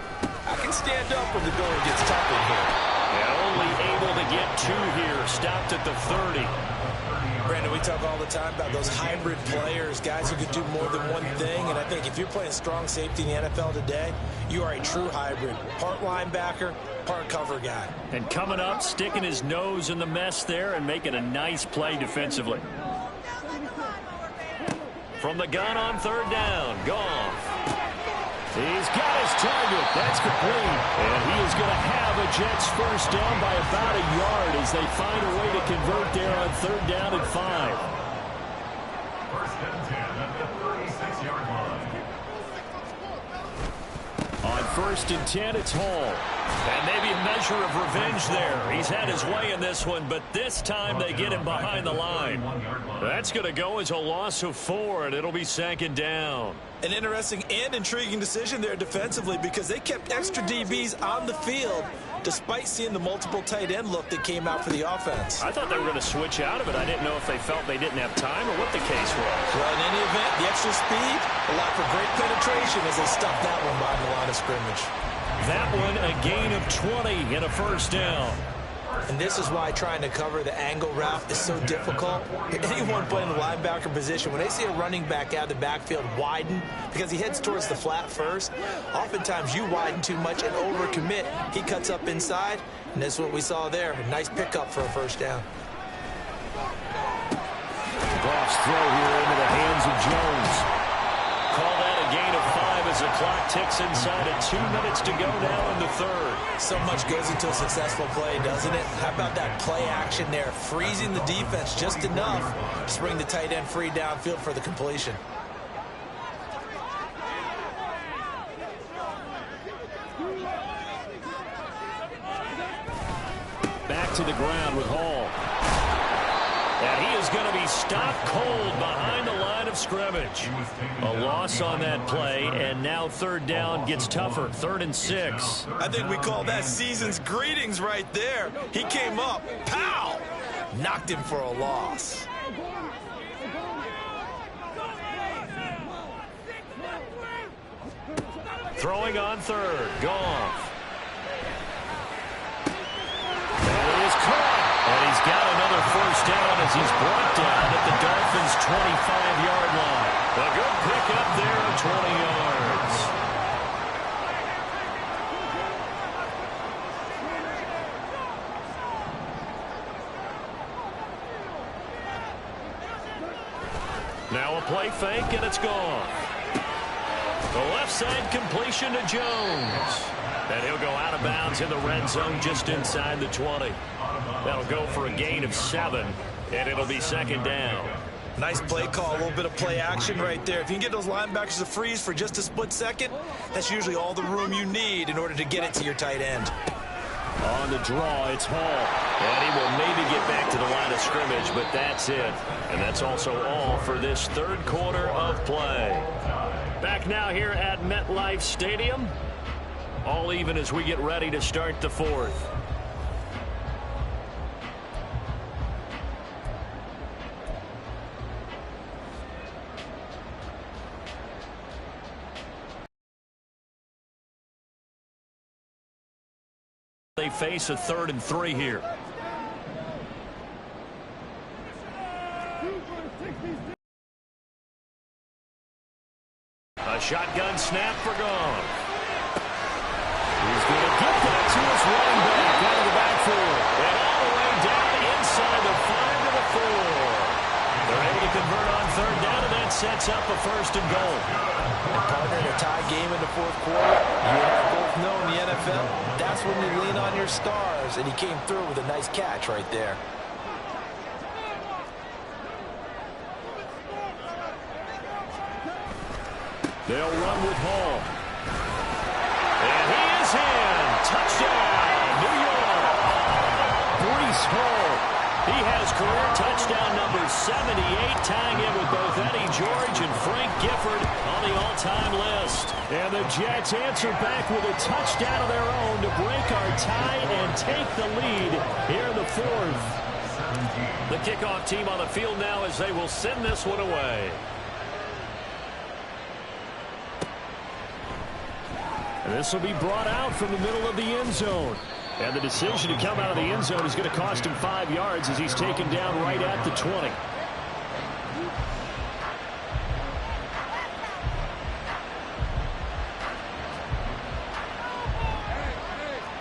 I can stand up when the going gets tough in here. And only able to get 2 here, stopped at the 30. Brandon, we talk all the time about those hybrid players, guys who can do more than one thing, and I think if you're playing strong safety in the NFL today, you are a true hybrid. Part linebacker, part cover guy. And coming up, sticking his nose in the mess there and making a nice play defensively. From the gun on third down, Goff. He's got his target. That's complete. And he is going to have a Jets first down by about a yard as they find a way to convert there on third down and 5. First and 10 at the 36-yard line. On first and 10, it's Hall. And maybe a measure of revenge there. He's had his way in this one, but this time they get him behind the line. That's going to go as a loss of 4, and it'll be second down. An interesting and intriguing decision there defensively because they kept extra DBs on the field despite seeing the multiple tight end look that came out for the offense. I thought they were going to switch out of it. I didn't know if they felt they didn't have time or what the case was. Well, in any event, the extra speed allowed for great penetration as they stuffed that one behind the line of scrimmage. That one a gain of 20 and a first down. And this is why trying to cover the angle route is so difficult. Anyone playing the linebacker position, when they see a running back out of the backfield widen because he heads towards the flat first, oftentimes you widen too much and overcommit. He cuts up inside, and that's what we saw there. A nice pickup for a first down. Goff's throw here into the hands of Jones. Call that a gain of 5 as the clock ticks inside of 2 minutes to go now in the third. So much goes into a successful play, doesn't it? How about that play action there, freezing the defense just enough to bring the tight end free downfield for the completion. Back to the ground with Hall. And he is going to be stopped cold behind the line of scrimmage. A loss on that play, and now third down gets tougher. 3rd and 6. I think we call that season's greetings right there. He came up, pow! Knocked him for a loss. Throwing on third, Goff. That is caught. And he's got another first down as he's brought down at the Dolphins' 25-yard line. A good pickup there of 20 yards. Now a play fake, and it's gone. The left side completion to Jones. And he'll go out of bounds in the red zone just inside the 20. That'll go for a gain of 7, and it'll be second down. Nice play call, a little bit of play action right there. If you can get those linebackers to freeze for just a split second, that's usually all the room you need in order to get it to your tight end. On the draw, it's Hall. And he will maybe get back to the line of scrimmage, but that's it. And that's also all for this third quarter of play. Back now here at MetLife Stadium. All even as we get ready to start the fourth. They face a 3rd and 3 here. A shotgun snap for Goff. He's going to get that to his running back out of the backfield. And all the way down inside the 5 to the 4. They're able to convert on third down, and that's sets up a 1st and goal. And partner, in a tie game in the 4th quarter, you and I both know in the NFL, that's when you lean on your stars, and he came through with a nice catch right there. They'll run with Hall. And he is in. Touchdown, New York. Breece Hall. He has career touchdown number 78, tying in with both Eddie George and Frank Gifford on the all-time list. And the Jets answer back with a touchdown of their own to break our tie and take the lead here in the 4th. The kickoff team on the field now as they will send this one away. And this will be brought out from the middle of the end zone. And the decision to come out of the end zone is going to cost him 5 yards as he's taken down right at the 20.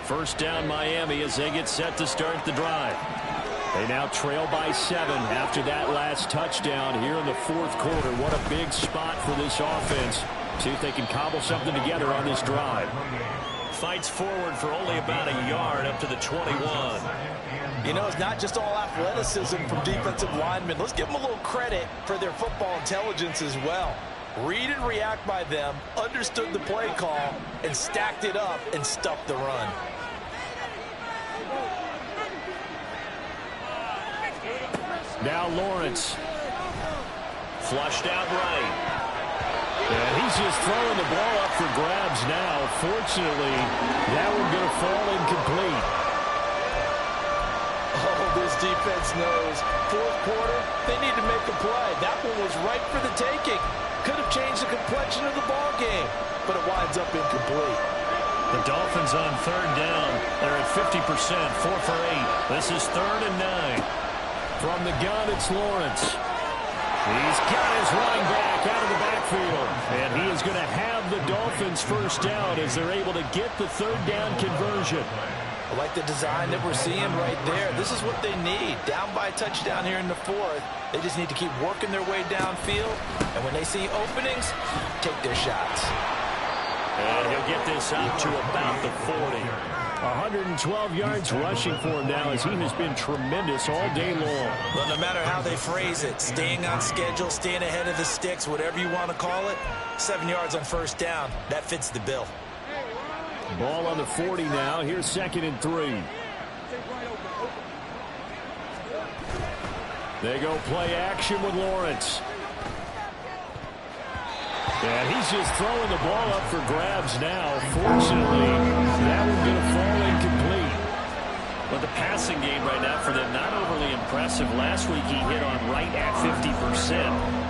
First down Miami as they get set to start the drive. They now trail by 7 after that last touchdown here in the 4th quarter. What a big spot for this offense. See if they can cobble something together on this drive. Fights forward for only about a yard up to the 21. You know, it's not just all athleticism from defensive linemen. Let's give them a little credit for their football intelligence as well. Read and react by them, understood the play call, and stacked it up and stuffed the run. Now Lawrence. Flushed out right. And he's just throwing the ball up for grabs now. Fortunately, that one going to fall incomplete. Oh, this defense knows. 4th quarter, they need to make a play. That one was right for the taking. Could have changed the complexion of the ball game, but it winds up incomplete. The Dolphins on 3rd down. They're at 50%, 4 for 8. This is 3rd and 9. From the gun, it's Lawrence. He's got his running back out of the backfield. And he is going to have the Dolphins first down as they're able to get the 3rd down conversion. I like the design that we're seeing right there. This is what they need. Down by a touchdown here in the 4th. They just need to keep working their way downfield. And when they see openings, take their shots. And he'll get this out to about the 40. 112 yards rushing for him now as he has been tremendous all day long. Well, no matter how they phrase it, staying on schedule, staying ahead of the sticks, whatever you want to call it, 7 yards on 1st down, that fits the bill. Ball on the 40 now. Here's 2nd and 3. They go play action with Lawrence. And he's just throwing the ball up for grabs now. Fortunately, that one's going to fall incomplete. But the passing game right now for them, not overly impressive. Last week he hit on right at 50%.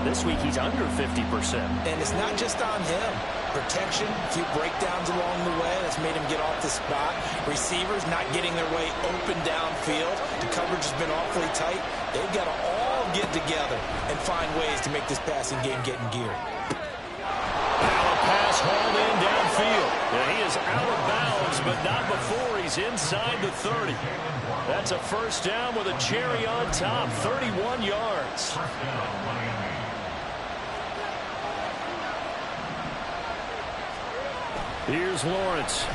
This week he's under 50%. And it's not just on him. Protection, a few breakdowns along the way. That's made him get off the spot. Receivers not getting their way open downfield. The coverage has been awfully tight. They've got to all get together and find ways to make this passing game get in gear. Now a pass hauled in downfield. And he is out of bounds, but not before he's inside the 30. That's a 1st down with a cherry on top, 31 yards. Here's Lawrence.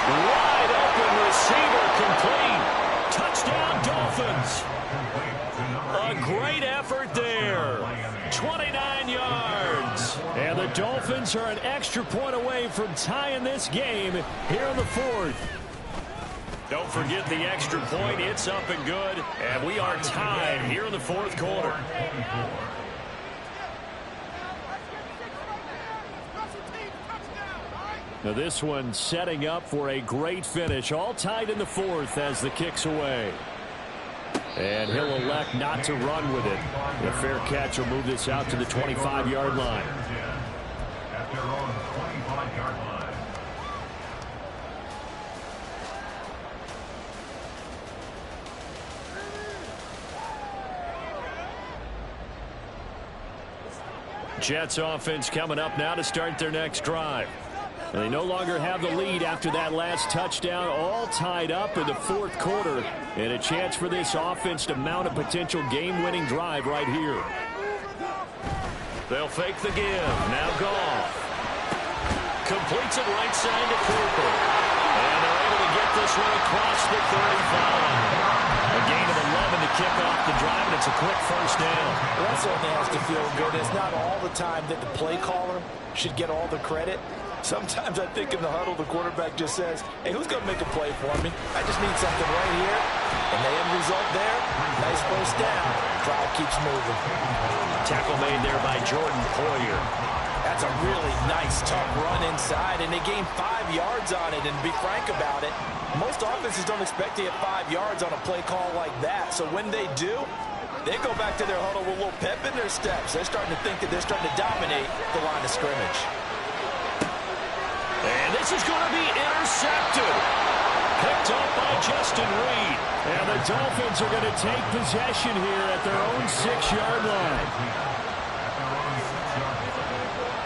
Wide open receiver complete. Touchdown Dolphins. A great effort there. 29 yards. And the Dolphins are an extra point away from tying this game here in the 4th. Don't forget the extra point. It's up and good. And we are tied here in the 4th quarter. Now this one setting up for a great finish. All tied in the 4th as the kick's away. And he'll elect not to run with it. The fair catch will move this out to the 25-yard line. At their own 25-yard line. Jets offense coming up now to start their next drive. And they no longer have the lead after that last touchdown, all tied up in the fourth quarter. And a chance for this offense to mount a potential game-winning drive right here. They'll fake the give. Now Goff. Completes it right side to Cooper. And they're able to get this one across the 35. A gain of 11 to kick off the drive, and it's a quick first down. Well, that certainly has to feel good. It's not all the time that the play caller should get all the credit. Sometimes I think in the huddle, the quarterback just says, hey, who's going to make a play for me? I just need something right here. And the end result there, nice first down. Drive keeps moving. Tackle made there by Jordan Poyer. That's a really nice, tough run inside, and they gained 5 yards on it. And to be frank about it, most offenses don't expect to get 5 yards on a play call like that. So when they do, they go back to their huddle with a little pep in their steps. They're starting to think that they're starting to dominate the line of scrimmage. And this is going to be intercepted. Picked up by Justin Reed. And the Dolphins are going to take possession here at their own 6-yard line.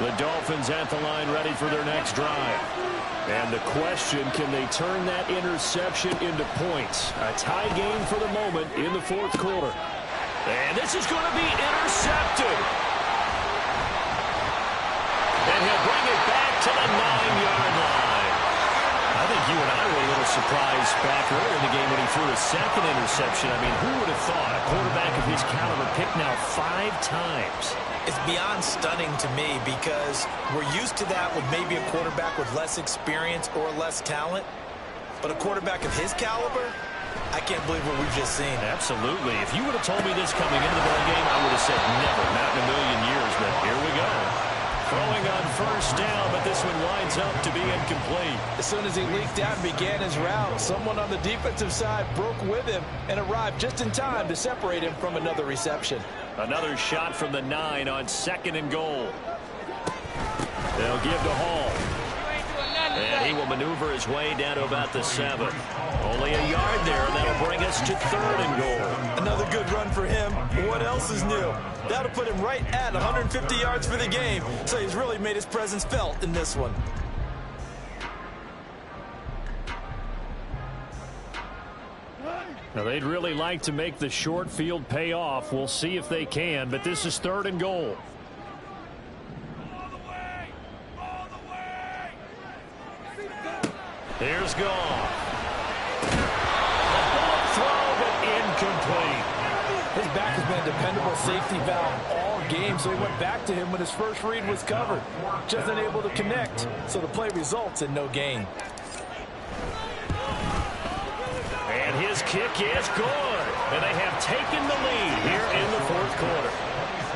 The Dolphins at the line ready for their next drive. And the question, can they turn that interception into points? A tie game for the moment in the fourth quarter. And this is going to be intercepted. And he'll bring it back to the 9-yard line. I think you and I were a little surprised back earlier in the game when he threw a second interception. I mean, who would have thought a quarterback of his caliber picked now 5 times? It's beyond stunning to me because we're used to that with maybe a quarterback with less experience or less talent. But a quarterback of his caliber, I can't believe what we've just seen. Absolutely. If you would have told me this coming into the ball game, I would have said never, not in a million years. But here we go. Throwing on first down, but this one winds up to be incomplete. As soon as he leaked out and began his route, someone on the defensive side broke with him and arrived just in time to separate him from another reception. Another shot from the 9 on 2nd and goal. They'll give to Hall. And he will maneuver his way down to about the 7. Only a yard there, and that'll bring us to 3rd and goal. Another good run for him. What else is new? That'll put him right at 150 yards for the game. So he's really made his presence felt in this one. Now, they'd really like to make the short field pay off. We'll see if they can, but this is 3rd and goal. Here's Goff. Throw, but incomplete. His back has been a dependable safety valve all game, so he went back to him when his first read was covered. Just unable to connect, so the play results in no gain. And his kick is good. And they have taken the lead here in the fourth quarter.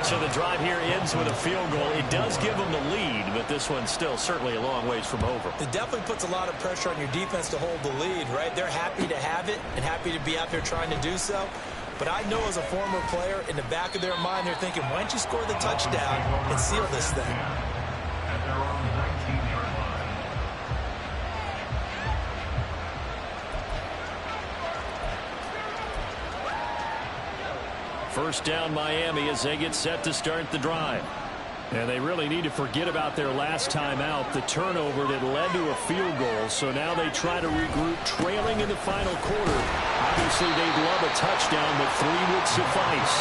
So the drive here ends with a field goal. It does give them the lead, but this one's still certainly a long ways from over. It definitely puts a lot of pressure on your defense to hold the lead, right? They're happy to have it and happy to be out there trying to do so. But I know as a former player, in the back of their mind, they're thinking, why don't you score the touchdown and seal this thing? At their own 19-yard line. First down Miami as they get set to start the drive. And they really need to forget about their last time out, the turnover that led to a field goal. So now they try to regroup, trailing in the final quarter. Obviously, they'd love a touchdown, but 3 would suffice.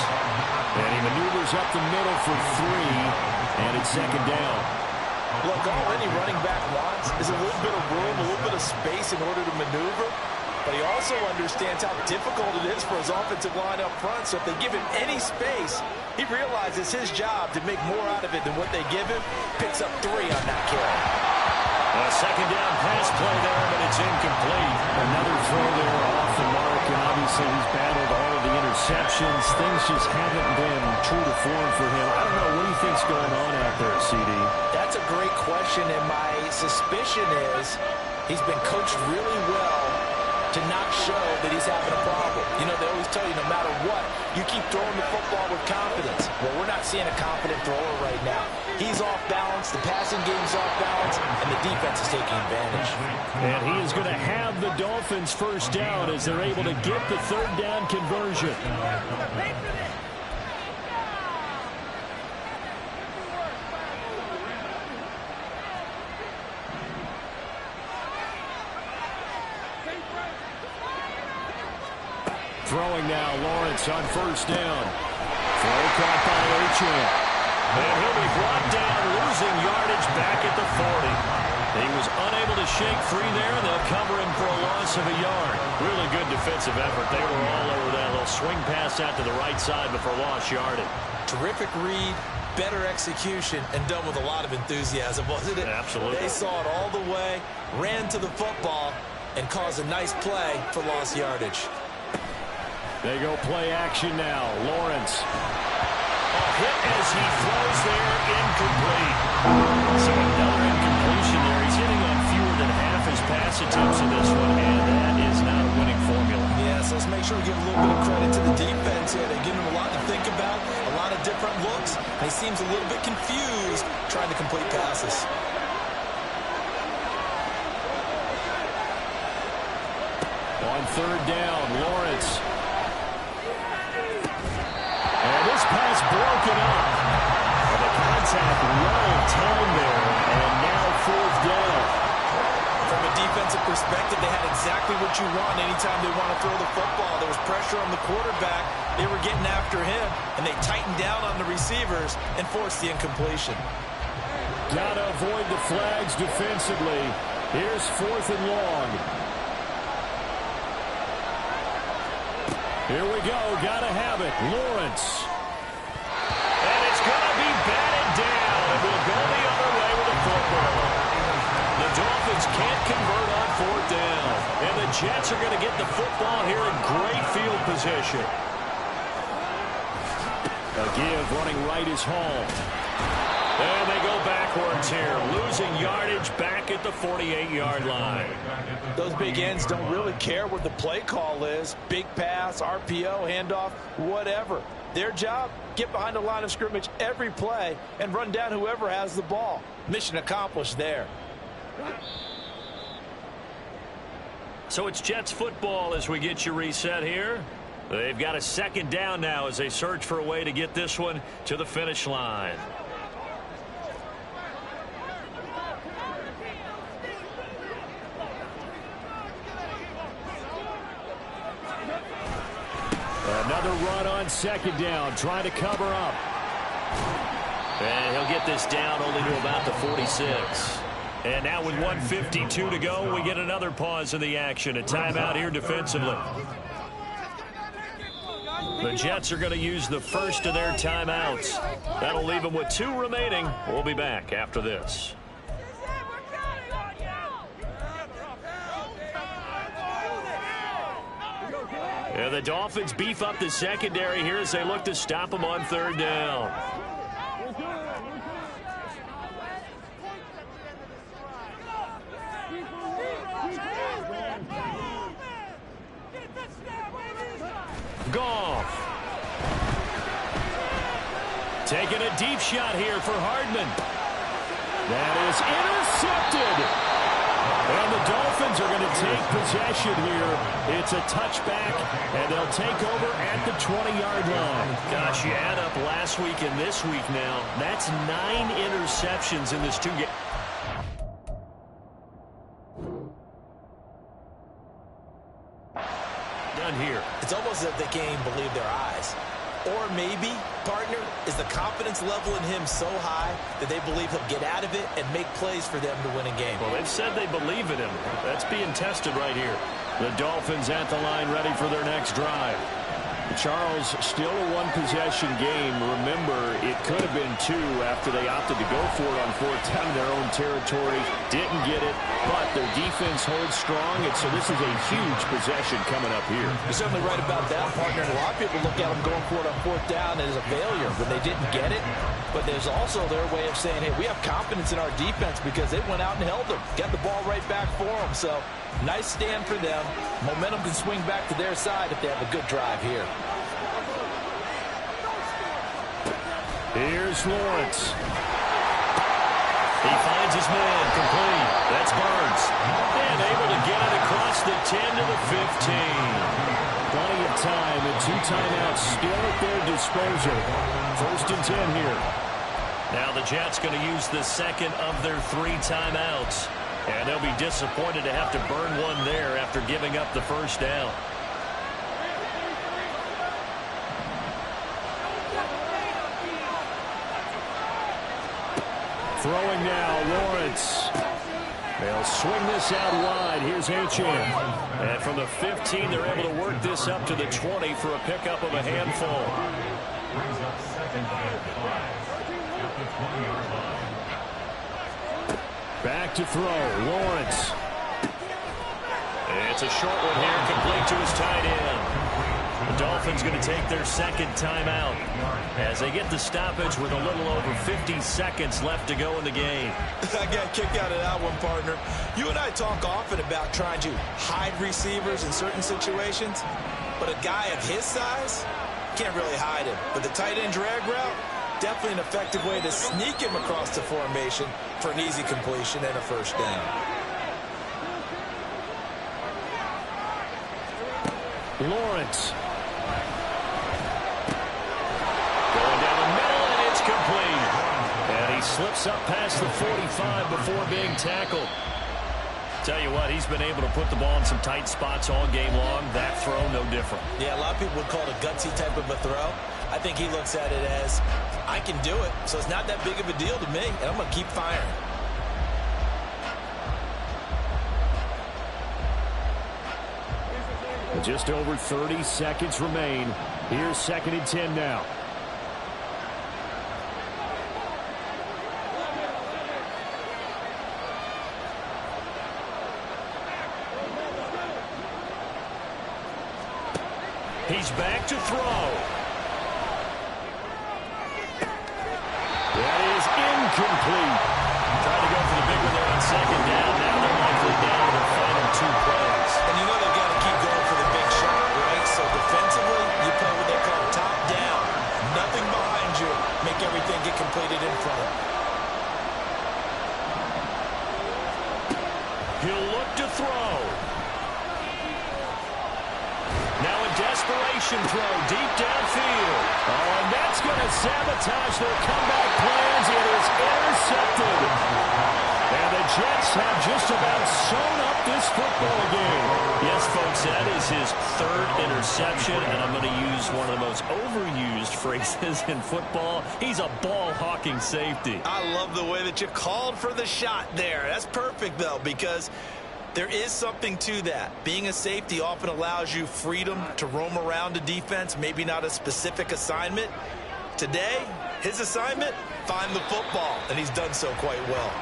And he maneuvers up the middle for 3, and it's 2nd down. Look, all any running back wants is a little bit of room, a little bit of space in order to maneuver. But he also understands how difficult it is for his offensive line up front. So if they give him any space, he realizes his job to make more out of it than what they give him. Picks up 3 on that carry. A 2nd down pass play there, but it's incomplete. Another throw there off the mark, and obviously he's battled all of the interceptions. Things just haven't been true to form for him. I don't know, what do you think's going on out there, CD? That's a great question, and my suspicion is he's been coached really well to not show that he's having a problem. You know, they always tell you no matter what, you keep throwing the football with confidence. Well, we're not seeing a confident thrower right now. He's off balance, the passing game's off balance, and the defense is taking advantage. And he is going to have the Dolphins first down as they're able to get the 3rd down conversion. throwing now. Lawrence on first down. Throw caught by Achane. And he'll be brought down, losing yardage back at the 40. He was unable to shake free there, and they'll cover him for a loss of a yard. Really good defensive effort. They were all over that little swing pass out to the right side before lost yardage. Terrific read, better execution, and done with a lot of enthusiasm, wasn't it? Absolutely. They saw it all the way, ran to the football, and caused a nice play for lost yardage. They go play action now. Lawrence. A hit as he throws there, incomplete. So another incompletion there. He's hitting on fewer than half his pass attempts in this one, and that is not a winning formula. Yeah, so let's make sure we give a little bit of credit to the defense here. They've given him a lot to think about, a lot of different looks, and he seems a little bit confused trying to complete passes. On third down, Lawrence. And this pass broken up. And the contact well timed there, and now fourth down. From a defensive perspective, they had exactly what you want anytime they want to throw the football. There was pressure on the quarterback. They were getting after him, and they tightened down on the receivers and forced the incompletion. Got to avoid the flags defensively. Here's fourth and long. Here we go. Got to have it. Lawrence. And it's going to be batted down. And we'll go the other way with the football. The Dolphins can't convert on fourth down. And the Jets are going to get the football here in great field position. A give running right is Hall. And they go backwards here, losing yardage back at the 48-yard line. Those big ends don't really care what the play call is. Big pass, RPO, handoff, whatever. Their job, get behind the line of scrimmage every play and run down whoever has the ball. Mission accomplished there. So it's Jets football as we get you reset here. They've got a second down now as they search for a way to get this one to the finish line. Another run on second down, trying to cover up. And he'll get this down only to about the 46. And now with 1:52 to go, we get another pause in the action. A timeout here defensively. The Jets are going to use the first of their timeouts. That'll leave them with 2 remaining. We'll be back after this. And the Dolphins beef up the secondary here as they look to stop them on third down. Goff. Taking a deep shot here for Hardman. That is intercepted. And the Dolphins are going to take possession here. It's a touchback, and they'll take over at the 20-yard line. Gosh, you add up last week and this week now. That's 9 interceptions in this 2 games. Done here. It's almost as if they can't even believe their eyes. Or maybe, partner, is the confidence level in him so high that they believe he'll get out of it and make plays for them to win a game. Well, they've said they believe in him. That's being tested right here. The Dolphins at the line ready for their next drive. Charles, still a one-possession game. Remember, it could have been 2 after they opted to go for it on fourth down in their own territory. Didn't get it, but their defense holds strong, and so this is a huge possession coming up here. You're certainly right about that, partner. A lot of people look at them going for it on fourth down as a failure when they didn't get it. But there's also their way of saying, hey, we have confidence in our defense because they went out and held them. Got the ball right back for them. So nice stand for them. Momentum can swing back to their side if they have a good drive here. Here's Lawrence. He finds his man complete. That's Burns. And able to get it across the 10 to the 15. Plenty of time and 2 timeouts still at their disposal. First and 10 here. Now the Jets going to use the second of their 3 timeouts. And they'll be disappointed to have to burn one there after giving up the first down. Throwing now, Lawrence. They'll swing this out wide. Here's Achane. And from the 15, they're able to work this up to the 20 for a pickup of a handful. Brings up second and 5 at the 20-yard line. Back to throw, Lawrence. It's a short one here, complete to his tight end. The Dolphins going to take their second timeout as they get the stoppage with a little over 50 seconds left to go in the game. I got kicked out of that one, partner. You and I talk often about trying to hide receivers in certain situations, but a guy of his size can't really hide him. But the tight end drag route, definitely an effective way to sneak him across the formation for an easy completion and a first down. Lawrence. Going down the middle, and it's complete. And he slips up past the 45 before being tackled. Tell you what, he's been able to put the ball in some tight spots all game long. That throw, no different. Yeah, a lot of people would call it a gutsy type of a throw. I think he looks at it as, I can do it, so it's not that big of a deal to me, and I'm going to keep firing. Just over 30 seconds remain. Here's 2nd and 10 now. He's back to throw. That is incomplete. Trying to go for the big one there on 2nd down. Now they're likely down to the final 2 plays. And you know they've got to keep going for the big shot, right? So defensively, you play what they call top down. Nothing behind you. Make everything get completed in front. He'll look to throw. Now a desperation throw deep downfield. Oh, and that's going to sabotage their comeback plans. It is intercepted. And the Jets have just about sewn up this football game. Yes, folks, that is his 3rd interception, and I'm going to use one of the most overused phrases in football. He's a ball-hawking safety. I love the way that you called for the shot there. That's perfect, though, because there is something to that. Being a safety often allows you freedom to roam around a defense, maybe not a specific assignment. Today, his assignment, find the football, and he's done so quite well.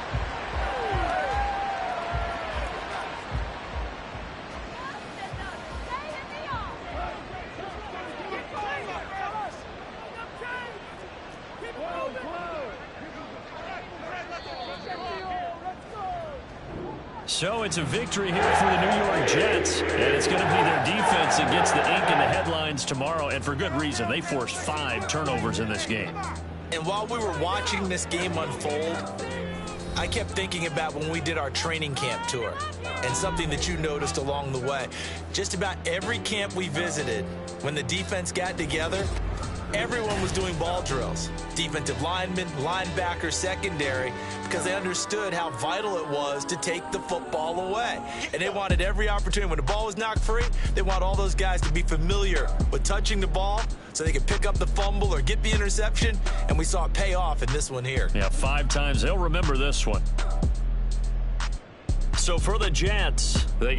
So it's a victory here for the New York Jets, and it's going to be their defense that gets the ink in the headlines tomorrow, and for good reason. They forced 5 turnovers in this game. And while we were watching this game unfold, I kept thinking about when we did our training camp tour and something that you noticed along the way. Just about every camp we visited, when the defense got together, everyone was doing ball drills. Defensive linemen, linebackers, secondary, because they understood how vital it was to take the football away. And they wanted every opportunity. When the ball was knocked free, they want all those guys to be familiar with touching the ball so they could pick up the fumble or get the interception. And we saw it pay off in this one here. Yeah, 5 times. They'll remember this one. So for the Jets, they